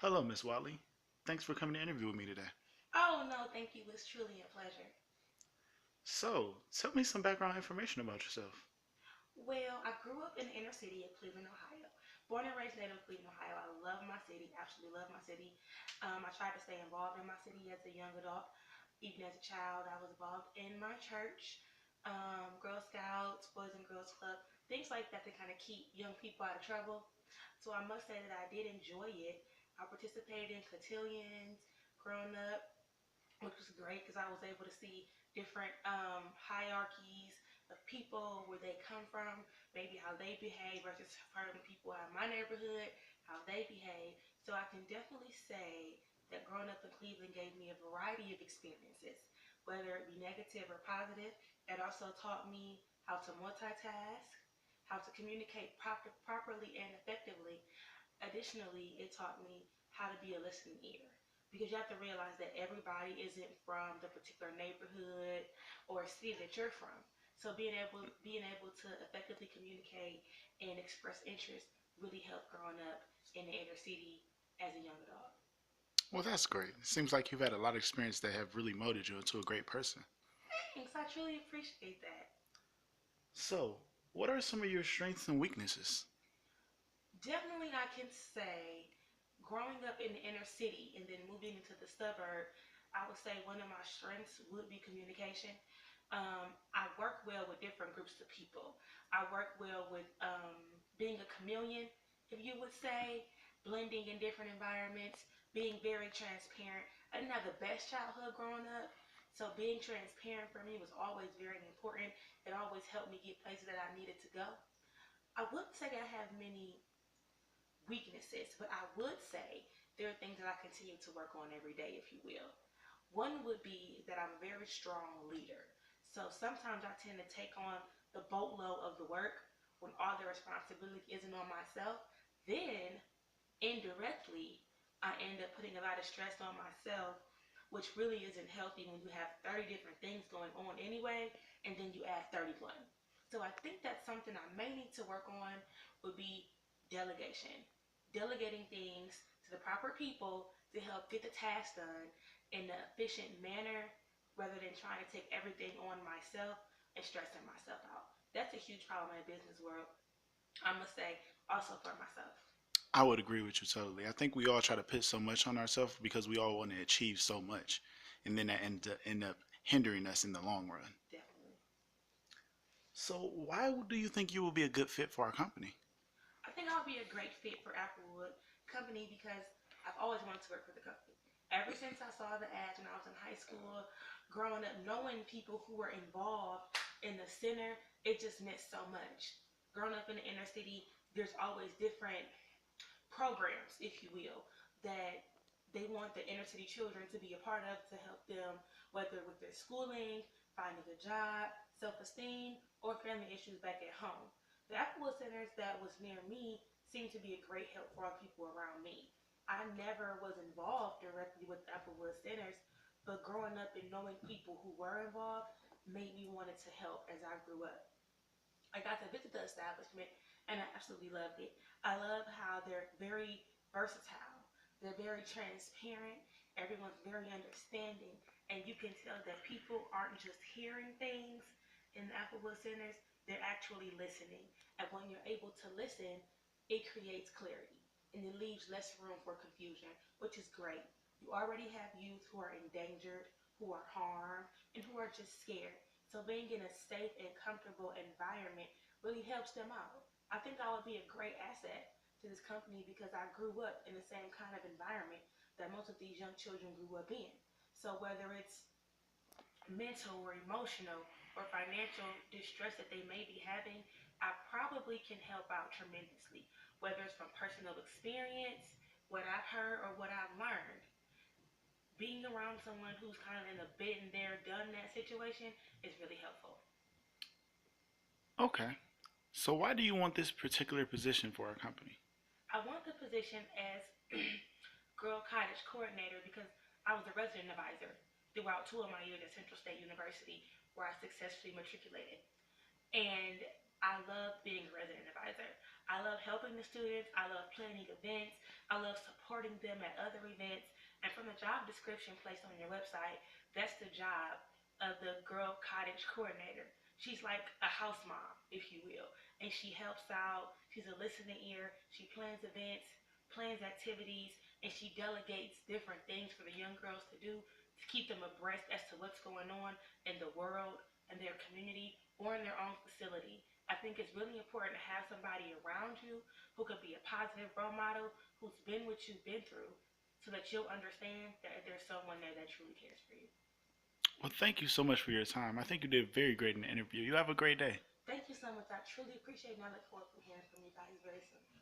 Hello, Miss Whatley. Thanks for coming to interview with me today. Oh, no, thank you. It's truly a pleasure. So, tell me some background information about yourself. Well, I grew up in the inner city of Cleveland, Ohio. Born and raised native of Cleveland, Ohio. I love my city, absolutely love my city. I tried to stay involved in my city as a young adult. Even as a child, I was involved in my church, Girl Scouts, Boys and Girls Club, things like that to kind of keep young people out of trouble. So I must say that I did enjoy it. I participated in cotillions growing up, which was great because I was able to see different hierarchies of people, where they come from, maybe how they behave versus certain people out of my neighborhood, how they behave. So I can definitely say that growing up in Cleveland gave me a variety of experiences, whether it be negative or positive. It also taught me how to multitask, how to communicate properly and effectively. Additionally, it taught me how to be a listening ear, because you have to realize that everybody isn't from the particular neighborhood or city that you're from. So being able to effectively communicate and express interest really helped growing up in the inner city as a young adult. Well, that's great. It seems like you've had a lot of experience that have really molded you into a great person. Thanks, I truly appreciate that. So, what are some of your strengths and weaknesses? Definitely, I can say growing up in the inner city and then moving into the suburb, I would say one of my strengths would be communication. I work well with different groups of people. I work well with being a chameleon, if you would say, blending in different environments, being very transparent. I didn't have the best childhood growing up, so being transparent for me was always very important. It always helped me get places that I needed to go. I wouldn't say I have many weaknesses, but I would say there are things that I continue to work on every day, if you will. One would be that I'm a very strong leader. So sometimes I tend to take on the boatload of the work when all the responsibility isn't on myself. Then indirectly, I end up putting a lot of stress on myself, which really isn't healthy when you have 30 different things going on anyway, and then you add 31. So I think that's something I may need to work on, would be delegation. Delegating things to the proper people to help get the task done in an efficient manner rather than trying to take everything on myself and stressing myself out. That's a huge problem in the business world. I must say, also for myself. I would agree with you totally. I think we all try to put so much on ourselves because we all want to achieve so much, and then that end up hindering us in the long run. Definitely. So, why do you think you will be a good fit for our company? I think I'll be a great fit for Applewood Company because I've always wanted to work for the company. Ever since I saw the ads when I was in high school, growing up, knowing people who were involved in the center, it just meant so much. Growing up in the inner city, there's always different programs, if you will, that they want the inner city children to be a part of to help them, whether with their schooling, finding a job, self esteem, or family issues back at home. The Applewood Centers that was near me seemed to be a great help for all people around me. I never was involved directly with the Applewood Centers, but growing up and knowing people who were involved made me wanted to help as I grew up. I got to visit the establishment and I absolutely loved it. I love how they're very versatile. They're very transparent. Everyone's very understanding. And you can tell that people aren't just hearing things in the Applewood Centers, they're actually listening. And when you're able to listen, it creates clarity and it leaves less room for confusion, which is great. You already have youth who are endangered, who are harmed, and who are just scared. So being in a safe and comfortable environment really helps them out. I think I would be a great asset to this company because I grew up in the same kind of environment that most of these young children grew up in. So whether it's mental or emotional or financial distress that they may be having, I probably can help out tremendously, whether it's from personal experience, what I've heard, or what I've learned. Being around someone who's kind of in a been there, done that situation is really helpful. Okay. So, why do you want this particular position for our company? I want the position as Girl Cottage Coordinator because I was a resident advisor throughout two of my years at Central State University, where I successfully matriculated. And I love being a resident advisor. I love helping the students. I love planning events. I love supporting them at other events. And from the job description placed on your website, that's the job of the Girl Cottage Coordinator. She's like a house mom, if you will. And she helps out. She's a listening ear. She plans events, plans activities, and she delegates different things for the young girls to do to keep them abreast as to what's going on in the world, in their community, or in their own facility. I think it's really important to have somebody around you who could be a positive role model, who's been what you've been through, so that you'll understand that there's someone there that truly cares for you. Well, thank you so much for your time. I think you did very great in the interview. You have a great day. Thank you so much. I truly appreciate it, and I look forward to hearing from you guys very soon.